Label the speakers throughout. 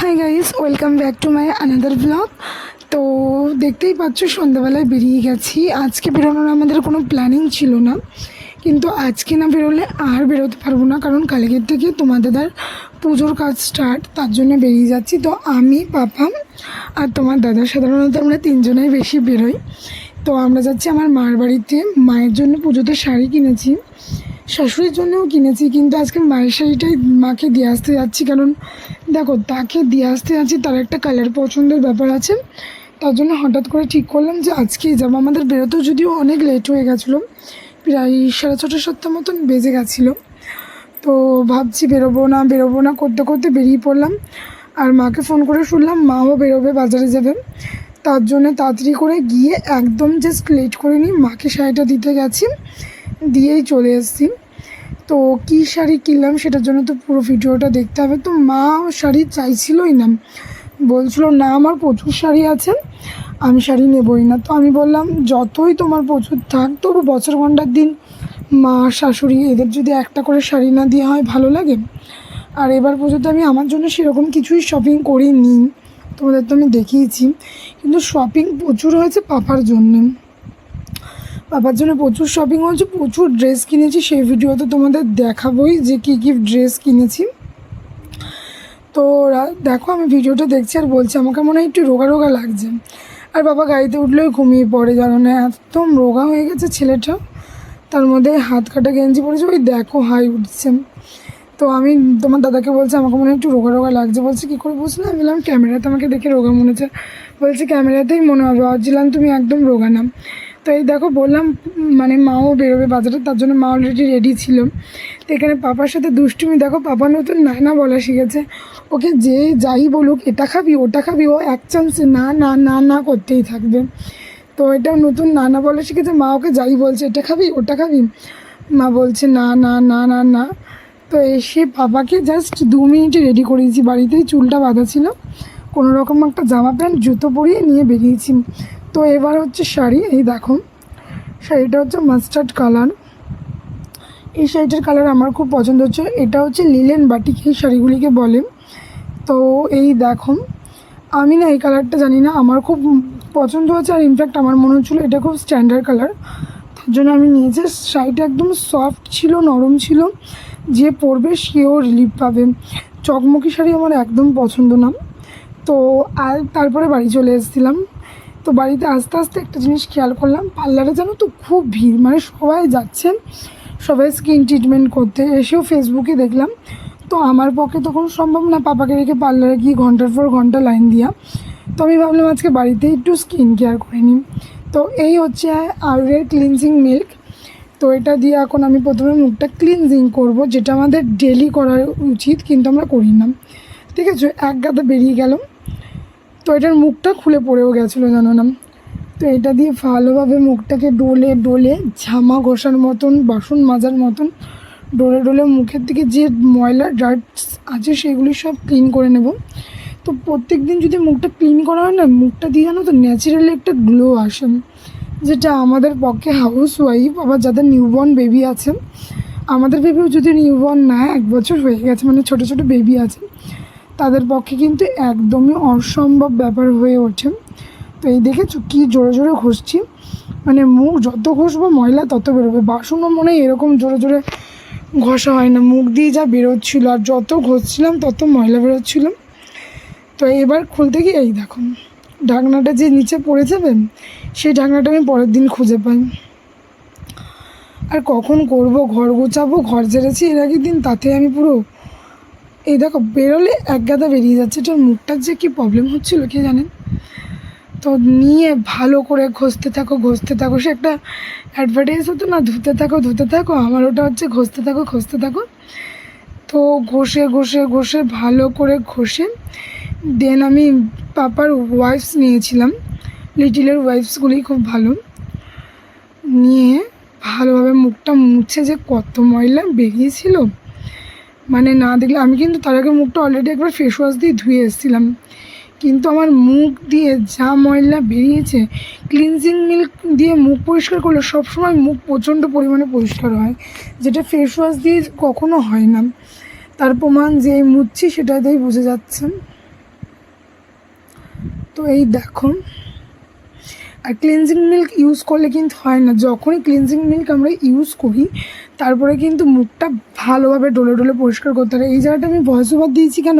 Speaker 1: Hi guys, welcome back to my another blog. তো দেখতেই পাচ্ছ সন্ধ্যাবেলায় বেরিয়ে গেছি। আজকে বেরোনোর আমাদের কোনো প্ল্যানিং ছিল না, কিন্তু আজকে না বেরোলে আর বেরোতে পারবো না, কারণ কালকের থেকে তোমার দাদার পুজোর কাজ স্টার্ট, তার জন্য বেরিয়ে যাচ্ছি। তো আমি, পাপা আর তোমার দাদা, সাধারণত আমরা তিনজনেই বেশি বেরোই। তো আমরা যাচ্ছি আমার মার বাড়িতে। মায়ের জন্য পুজোতে শাড়ি কিনেছি, শাশুড়ির জন্যও কিনেছি, কিন্তু আজকে মায়ের শাড়িটাই মাকে দিয়ে আসতে যাচ্ছি। কারণ দেখো, তাকে দিয়ে আসতে যাচ্ছি, তার একটা কালার পছন্দের ব্যাপার আছে, তার জন্য হঠাৎ করে ঠিক করলাম যে আজকেই যাবো। আমাদের বেরোতেও যদিও অনেক লেট হয়ে গেছিলো, প্রায় 6:30-7 মতন বেজে গেছিলো। তো ভাবছি বেরোবো না করতে করতে বেরিয়ে পড়লাম। আর মাকে ফোন করে শুনলাম মাও বেরোবে, বাজারে যাবে, তার জন্য তাড়াতাড়ি করে গিয়ে একদম জাস্ট লেট করে নিই, মাকে শাড়িটা দিতে গেছি, দিয়েই চলে এসেছি। তো কী শাড়ি কিনলাম সেটার জন্য তো পুরো ভিডিওটা দেখতে হবে। তো মা শাড়ি চাইছিলই না, বলছিল না আমার প্রচুর শাড়ি আছে, আমি শাড়ি নেবই না। তো আমি বললাম যতই তোমার প্রচুর থাক, তবু বছর ঘণ্টার দিন মা শাশুড়ি এদের যদি একটা করে শাড়ি না দেওয়া হয় ভালো লাগে। আর এবার পর্যন্ত আমি আমার জন্য সেরকম কিছুই শপিং করিনি, তোমাদের তো আমি দেখিয়েছি, কিন্তু শপিং প্রচুর হয়েছে পাপার জন্যে। পাপার জন্য প্রচুর শপিং হয়েছে, প্রচুর ড্রেস কিনেছি, সেই ভিডিওতে তোমাদের দেখাবোই যে কী কী ড্রেস কিনেছি। তো দেখো, আমি ভিডিওটা দেখছি আর বলছি আমাকে মনে হয় একটু রোগা রোগা লাগছে। আর বাবা গাড়িতে উঠলেও ঘুমিয়ে পড়ে, জানো না, একদম রোগা হয়ে গেছে ছেলেটা। তার মধ্যে হাত কাটা গেঞ্জি পরেছে, ওই দেখো হাই উঠছে। তো আমি তোমার দাদাকে বলছি আমাকে মনে হয় একটু রোগা রোগা লাগছে। বলছে কী করে বুঝলে? আমি বললাম ক্যামেরাতে আমাকে দেখে রোগা মনে হচ্ছে। বলছে ক্যামেরাতেই মনে হবে, ভাবছিলাম তুমি একদম রোগা না। তো এই দেখো বললাম, মানে মাও বেরোবে বাজারে, তার জন্য মা অলরেডি রেডি ছিল। তো এখানে পাপার সাথে দুষ্টুমি দেখো, পাপা নতুন না বলা শিখেছে। ওকে যে যাই বলুক, এটা খাবি ওটা খাবি, ও এক চান্সে না না না না করতেই থাকবে। তো এটাও নতুন না বলা শিখেছে। মা ওকে যাই বলছে, এটা খাবি ওটা খাবি, মা বলছে না না না না না। তো এসে পাপাকে জাস্ট 2 মিনিটে রেডি করিয়েছি, বাড়িতেই চুলটা বাঁধা ছিল, কোনো রকম একটা জামা প্যান্ট জুতো পরিয়ে নিয়ে বেরিয়েছি। তো এবার হচ্ছে শাড়ি, এই দেখো শাড়িটা হচ্ছে মাস্টার্ড কালার। এই শাড়িটার কালার আমার খুব পছন্দ হচ্ছে, এটা হচ্ছে লিলেন বাটিক এই শাড়িগুলিকে বলে। তো এই দেখো, আমি না এই কালারটা জানি না, আমার খুব পছন্দ হচ্ছে। আর ইনফ্যাক্ট আমার মনে হচ্ছিলো এটা খুব স্ট্যান্ডার্ড কালার, তার জন্য আমি নিয়েছি। শাড়িটা একদম সফট ছিল, নরম ছিল, যে পরবে সেও রিলিফ পাবে। চকমকি শাড়ি আমার একদম পছন্দ না। তো আর তারপরে বাড়ি চলে এসেছিলাম। তো বাড়িতে আস্তে আস্তে একটা জিনিস খেয়াল করলাম, পার্লারে জানো তো খুব ভিড়, মানে সবাই যাচ্ছে, সবাই স্কিন ট্রিটমেন্ট করতে। এসেও ফেসবুকে দেখলাম। তো আমার পক্ষে তখন সম্ভব না পাপাকে রেখে পার্লারে গিয়ে ঘন্টার পর ঘন্টা লাইন দিয়া। তো আমি ভাবলাম আজকে বাড়িতে একটু স্কিন কেয়ার করে নিই। তো এই হচ্ছে আয়ুরের ক্লিনজিং মিল্ক। তো এটা দিয়ে এখন আমি প্রথমে মুখটা ক্লিনজিং করব, যেটা আমাদের ডেলি করা উচিত, কিন্তু আমরা করি না। ঠিক আছে, এক গাদা বেরিয়ে গেল। তো এটার মুখটা খুলে পড়েও গেছিলো, জানো না। তো এটা দিয়ে ভালোভাবে মুখটাকে ডলে ডলে ঝামা ঘষার মতন, বাসন মাজার মতন ডলে ডলে মুখের দিকে যে ময়লা ডার্টস আছে সেগুলি সব ক্লিন করে নেব। তো প্রত্যেক দিন যদি মুখটা ক্লিন করা হয় না, মুখটা দিয়ে জানো তো ন্যাচারালি একটা গ্লো আসে, যেটা আমাদের পক্ষে হাউস ওয়াইফ, আবার যাদের নিউবর্ন বেবি আছে, আমাদের বেবিও যদি নিউবর্ন না 1 বছর হয়ে গেছে, মানে ছোটো ছোটো বেবি আছে, তাদের পক্ষে কিন্তু একদমই অসম্ভব ব্যাপার হয়ে ওঠে। তো এই দেখেছো কী জোরে জোরে ঘষছি, মানে মুখ যত ঘষবো ময়লা তত বেরোবে। বাসনও মনে হয় এরকম জোরে জোরে ঘষা হয় না, মুখ দিয়ে যা বেরোচ্ছিলো, আর যত ঘষছিলাম তত ময়লা বেরোচ্ছিলো। তো এবার খুলতে গিয়ে এই দেখো, ঢাকনাটা যে নিচে পড়ে যাবে, সেই ঢাকনাটা আমি পরের দিন খুঁজে পাই। আর কখন করব, ঘর গোছাবো, ঘর ঝেড়েছি এর আগের দিন, তাতে আমি পুরো এই দেখো বেরোলে এক গাদা বেরিয়ে যাচ্ছে। এটার মুখটার যে কী প্রবলেম হচ্ছিলো কে জানেন। তো নিয়ে ভালো করে ঘষতে থাকো, সে একটা অ্যাডভার্টাইজ হতো না, ধুতে থাকো, আমার ওটা হচ্ছে ঘষতে থাকো। তো ঘষে ভালো করে ঘষে দেন আমি পাপার ওয়াইপস নিয়েছিলাম, লিটিলের ওয়াইপসগুলি খুব ভালো, নিয়ে ভালোভাবে মুখটা মুছে যে কত ময়লা বেরিয়েছিল, মানে না দেখলে। আমি কিন্তু তার আগে মুখটা অলরেডি একবার ফেস ওয়াশ দিয়ে ধুয়ে এসেছিলাম, কিন্তু আমার মুখ দিয়ে যা ময়লা বেরিয়েছে। ক্লিনজিং মিল্ক দিয়ে মুখ পরিষ্কার করলে সবসময় মুখ প্রচণ্ড পরিমাণে পরিষ্কার হয়, যেটা ফেস ওয়াশ দিয়ে কখনো হয় না। তার প্রমাণ যে মুছছি সেটাতেই বুঝে যাচ্ছে। তো এই দেখো, আর ক্লিনজিং মিল্ক ইউজ করলে কিন্তু হয় না, যখনই ক্লিনজিং মিল্ক আমরা ইউজ করি তারপরে কিন্তু মুখটা ভালোভাবে ডলে ডলে পরিষ্কার করতে হয়। এই জায়গাটা আমি ভয়েস ওভার দিয়েছি কেন,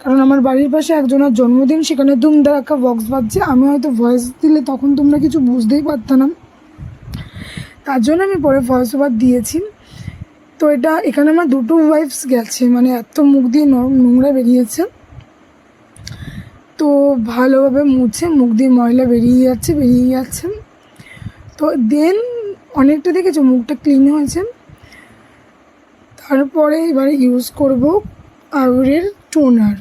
Speaker 1: কারণ আমার বাড়ির পাশে একজনের জন্মদিন, সেখানে ধুমধারাক্কা বক্স বাজছে, আমি হয়তো ভয়েস দিলে তখন তোমরা কিছু বুঝতেই পারতাম না, তার জন্য আমি পরে ভয়েস ওভার দিয়েছি। তো এখানে আমার 2টো ওয়াইপস গেছে, মানে এত মুখ দিয়ে নোংরা বেরিয়েছে। তো ভালোভাবে মুছে মুখ দিয়ে ময়লা বেরিয়ে যাচ্ছে। তো দেন অনেকটা দেখেছো মুখটা ক্লিন হয়েছে। তারপরে এবারে ইউজ করব আউরের টোনার,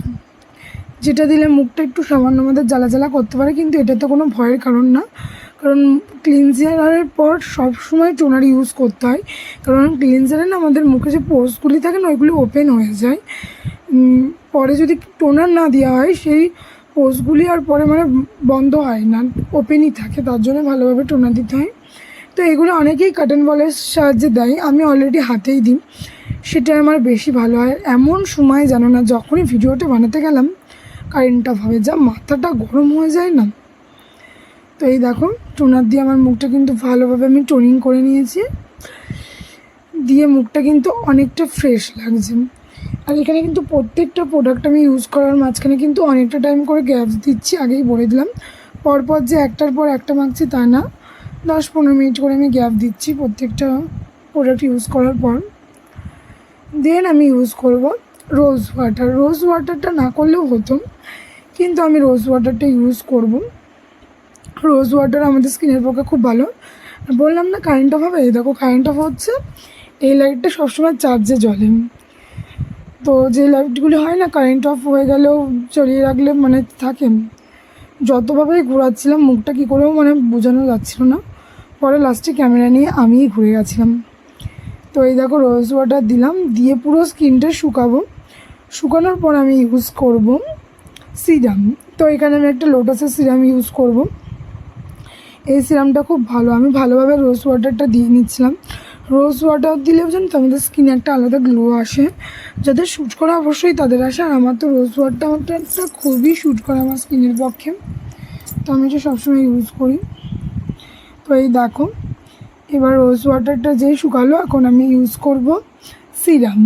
Speaker 1: যেটা দিলে মুখটা একটু সামান্য আমাদের জ্বালা জ্বালা করতে পারে, কিন্তু এটা তো কোনো ভয়ের কারণ না, কারণ ক্লিনজারের পর সবসময় টোনার ইউজ করতে হয়, কারণ ক্লিনজারে না আমাদের মুখে যে পোর্সগুলি থাকে না ওইগুলি ওপেন হয়ে যায়, পরে যদি টোনার না দেওয়া হয় সেই পোর্সগুলি আর পরে মানে বন্ধ হয় না, ওপেনই থাকে, তার জন্য ভালোভাবে টোনার দিতে হয়। তো এগুলো অনেকেই কাটন বলের সাহায্যে দেয়, আমি অলরেডি হাতেই দিই, সেটা আমার বেশি ভালো হয়। এমন সময় জানো না, যখনই ভিডিওটা বানাতে গেলাম কারেন্টটা ভাবে যা মাথাটা গরম হয়ে যায় না। তো এই দেখো টোনার দিয়ে আমার মুখটা কিন্তু ভালোভাবে আমি টোনিং করে নিয়েছি, দিয়ে মুখটা কিন্তু অনেকটা ফ্রেশ লাগছে। আর এখানে কিন্তু প্রত্যেকটা প্রোডাক্ট আমি ইউজ করার মাঝখানে কিন্তু অনেকটা টাইম করে গ্যাপস দিচ্ছি, আগেই বলে দিলাম, পরপর যে একটার পর একটা মাখছি তা না, 10-15 মিনিট করে আমি গ্যাপ দিচ্ছি প্রত্যেকটা প্রোডাক্ট ইউজ করার পর। দেন আমি ইউজ করব রোজ ওয়াটার। রোজ ওয়াটারটা না করলেও হতো, কিন্তু আমি রোজ ওয়াটারটা ইউজ করব। রোজ ওয়াটার আমাদের স্কিনের পক্ষে খুব ভালো। বললাম না কারেন্ট অফ হবে, দেখো কারেন্ট অফ হচ্ছে, এই লাইটটা সবসময় চার্জে জ্বলে। তো যে লাইটগুলি হয় না কারেন্ট অফ হয়ে গেলেও জ্বলিয়ে রাখলে মানে থাকে, যতভাবেই ঘোরাচ্ছিলাম মুখটা কী করেও মানে বোঝানো যাচ্ছিল না, পরে লাস্টে ক্যামেরা নিয়ে আমিই ঘুরে গেছিলাম। তো এই দেখো রোজ ওয়াটার দিলাম, দিয়ে পুরো স্কিনটা শুকাবো, শুকানোর পর আমি ইউজ করব সিরাম। তো এখানে আমি একটা লোটাসের সিরাম ইউজ করব, এই সিরামটা খুব ভালো। আমি ভালোভাবে রোজ ওয়াটারটা দিয়ে নিচ্ছিলাম, রোজ ওয়াটার দিলেও যেন তো আমাদের স্কিনে একটা আলাদা গ্লো আসে, যাদের শ্যুট করে অবশ্যই তাদের আসে, আর আমার তো রোজ ওয়াটারটা খুবই শ্যুট করে আমার স্কিনের পক্ষে, তো আমি এটা সবসময় ইউজ করি। তো এই দেখো এবার রোজ ওয়াটারটা যেই শুকালো, এখন আমি ইউজ করব সিরাম।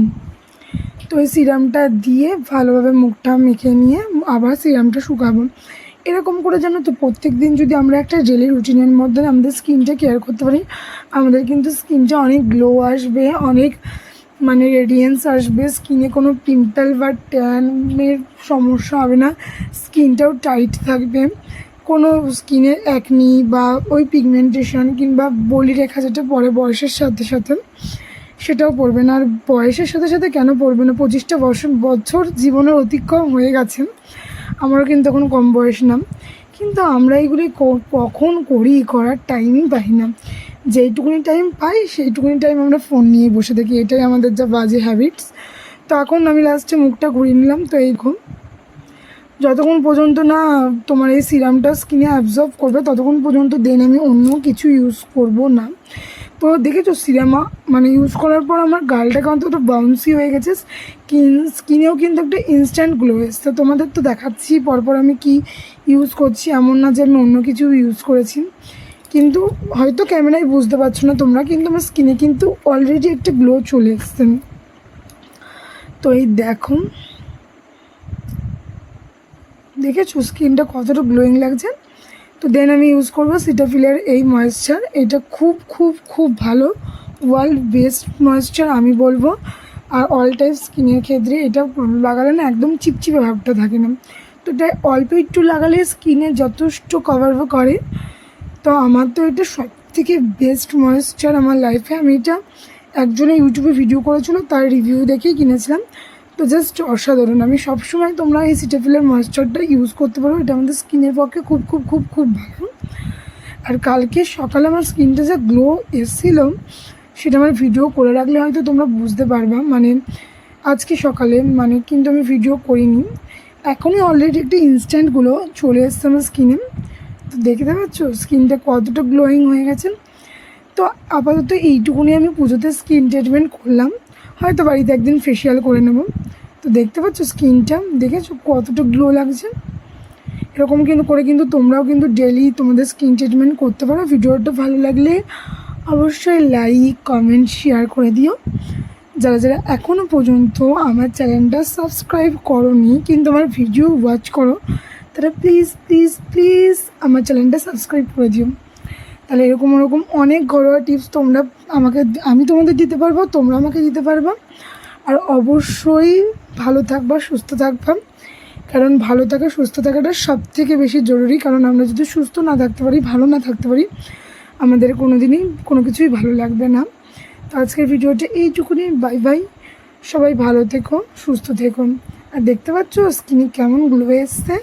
Speaker 1: তো এই সিরামটা দিয়ে ভালোভাবে মুখটা মেখে নিয়ে আবার সিরামটা শুকাবো। এরকম করে জানো তো প্রত্যেক দিন যদি আমরা একটা ডেলি রুটিনের মধ্যে আমাদের স্কিনটা কেয়ার করতে পারি, আমাদের কিন্তু স্কিনটা অনেক গ্লো আসবে, অনেক মানে রেডিয়েন্স আসবে, স্কিনে কোনো পিম্পল বা ট্যানের সমস্যা হবে না, স্কিনটাও টাইট থাকবে, কোনো স্কিনের অ্যাকনি বা ওই পিগমেন্টেশন কিংবা বলি রেখা যেটা পড়ে বয়সের সাথে সাথে সেটাও পড়বে না। আর বয়সের সাথে সাথে কেন পড়বে না, 25টা বছর জীবনের অতিক্রম হয়ে গেছে, আমারও কিন্তু এখন কম বয়স না, কিন্তু আমরা এইগুলি কখন করার টাইমই পাই না, যেইটুকুনি টাইম পাই সেইটুকুনি টাইম আমরা ফোন নিয়ে বসে থাকি, এটাই আমাদের যা বাজে হ্যাবিটস। তো এখন আমি লাস্টে মুখটা ঘুরিয়ে নিলাম। তো এই যতক্ষণ পর্যন্ত না তোমার এই সিরামটা স্কিনে অ্যাবজর্ব করবে ততক্ষণ পর্যন্ত দেন আমি অন্য কিছু ইউজ করব না। তো দেখেছো সিরামা মানে ইউজ করার পর আমার গালটাকে অন্তত বাউন্সি হয়ে গেছে, স্কিনেও কিন্তু একটা ইনস্ট্যান্ট গ্লো এসছে। তোমাদের তো দেখাচ্ছি পরপর আমি কি ইউজ করছি, এমন না যে আমি অন্য কিছু ইউজ করেছি, কিন্তু হয়তো ক্যামেরায় বুঝতে পারছো না তোমরা, কিন্তু আমার স্কিনে কিন্তু অলরেডি একটা গ্লো চলে এসছে। তো এই দেখেছো স্কিনটা কতটা গ্লোয়িং লাগছে। তো দেন আমি ইউজ করবো সিটাফিলের এই ময়েশ্চার, এটা খুব খুব খুব ভালো, ওয়ার্ল্ড বেস্ট ময়েশ্চার আমি বলবো। আর অল টাইপ স্কিনের ক্ষেত্রে এটা লাগালে না একদম চিপচিপে ভাবটা থাকে না, তো এটা অল্প একটু লাগালে স্কিনে যথেষ্ট কভার করে। তো আমার তো এটা সব থেকে বেস্ট ময়েশ্চার আমার লাইফে, আমি এটা একজনে ইউটিউবে ভিডিও করেছিল তার রিভিউ দেখেই কিনেছিলাম, তো জাস্ট অসাধারণ। আমি সবসময় তোমরা এই সিটাফিলের ময়েশ্চারটা ইউজ করতে পারো, এটা আমাদের স্কিনের পক্ষে খুব খুব খুব খুব ভালো। আর কালকে সকালে আমার স্কিনটা যা গ্লো এসেছিলো সেটা আমার ভিডিও করে রাখলে হয়তো তোমরা বুঝতে পারবা, মানে আজকে সকালে মানে, কিন্তু আমি ভিডিও করিনি, এখনই অলরেডি একটা ইনস্ট্যান্টগুলো চলে এসছে আমার স্কিনে। তো দেখতে পাচ্ছ স্কিনটা কতটা গ্লোয়িং হয়ে গেছে। তো আপাতত এইটুকুনি আমি পুজোতে স্কিন ট্রিটমেন্ট করলাম, হয়তো বাড়িতে একদিন ফেশিয়াল করে নেব। তো দেখতে পাচ্ছ স্কিনটা দেখেছো কতটা গ্লো লাগছে, এরকম কিন্তু তোমরাও কিন্তু ডেলি তোমাদের স্কিন ট্রিটমেন্ট করতে পারো। ভিডিওটা ভালো লাগলে অবশ্যই লাইক কমেন্ট শেয়ার করে দিও। যারা যারা এখনও পর্যন্ত আমার চ্যানেলটা সাবস্ক্রাইব করোনি কিন্তু আমার ভিডিও ওয়াচ করো, তারা প্লিজ প্লিজ প্লিজ আমার চ্যানেলটা সাবস্ক্রাইব করে দিও। তাহলে এরকম অনেক ঘরোয়া টিপস আমি তোমাদের দিতে পারবো, তোমরা আমাকে দিতে পারবা। আর অবশ্যই ভালো থাকবা, সুস্থ থাকবা, কারণ ভালো থাকা সুস্থ থাকাটা সবথেকে বেশি জরুরি। কারণ আমরা যদি সুস্থ না থাকতে পারি, ভালো না থাকতে পারি, আমাদের কোনো দিনই কোনো কিছুই ভালো লাগবে না। তো আজকের ভিডিওটা এইটুকুনি। বাই বাই, সবাই ভালো থেকো, সুস্থ থেকো। আর দেখতে পাচ্ছ স্কিনে কেমন গ্লো এসছে।